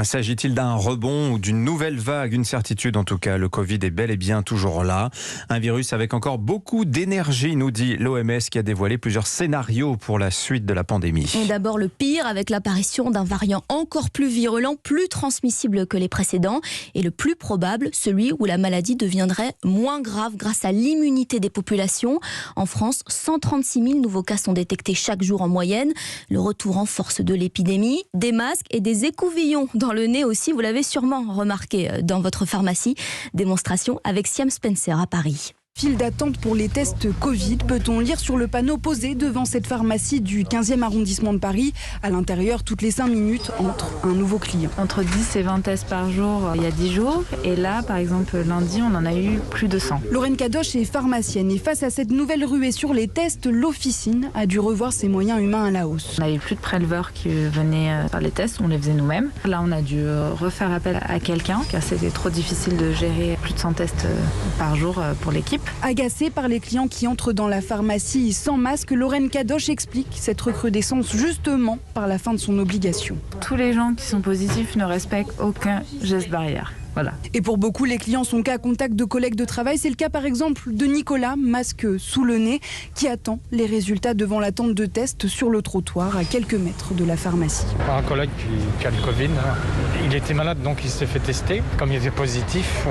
S'agit-il d'un rebond ou d'une nouvelle vague? Une certitude en tout cas, le Covid est bel et bien toujours là. Un virus avec encore beaucoup d'énergie, nous dit l'OMS qui a dévoilé plusieurs scénarios pour la suite de la pandémie. Et d'abord le pire, avec l'apparition d'un variant encore plus virulent, plus transmissible que les précédents. Et le plus probable, celui où la maladie deviendrait moins grave grâce à l'immunité des populations. En France, 136 000 nouveaux cas sont détectés chaque jour en moyenne. Le retour en force de l'épidémie, des masques et des écouvillons dans le nez aussi, vous l'avez sûrement remarqué dans votre pharmacie. Démonstration avec Siam Spencer à Paris. File d'attente pour les tests Covid, peut-on lire sur le panneau posé devant cette pharmacie du 15e arrondissement de Paris. À l'intérieur, toutes les 5 minutes, entre un nouveau client. Entre 10 et 20 tests par jour il y a 10 jours. Et là, par exemple, lundi, on en a eu plus de 100. Lorraine Kadosh est pharmacienne et face à cette nouvelle ruée sur les tests, l'officine a dû revoir ses moyens humains à la hausse. On n'avait plus de préleveurs qui venaient faire les tests, on les faisait nous-mêmes. Là, on a dû refaire appel à quelqu'un car c'était trop difficile de gérer plus de 100 tests par jour pour l'équipe. Agacée par les clients qui entrent dans la pharmacie sans masque, Lorraine Kadosh explique cette recrudescence justement par la fin de son obligation. Tous les gens qui sont positifs ne respectent aucun geste barrière. Voilà. Et pour beaucoup, les clients sont cas contact de collègues de travail. C'est le cas par exemple de Nicolas, masque sous le nez, qui attend les résultats devant la tente de test sur le trottoir à quelques mètres de la pharmacie. Un collègue qui a le Covid, il était malade donc il s'est fait tester. Comme il était positif,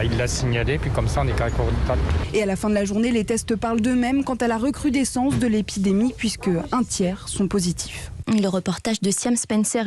il l'a signalé, puis comme ça on est cas contact. Et à la fin de la journée, les tests parlent d'eux-mêmes quant à la recrudescence de l'épidémie puisque un tiers sont positifs. Le reportage de Siam Spencer.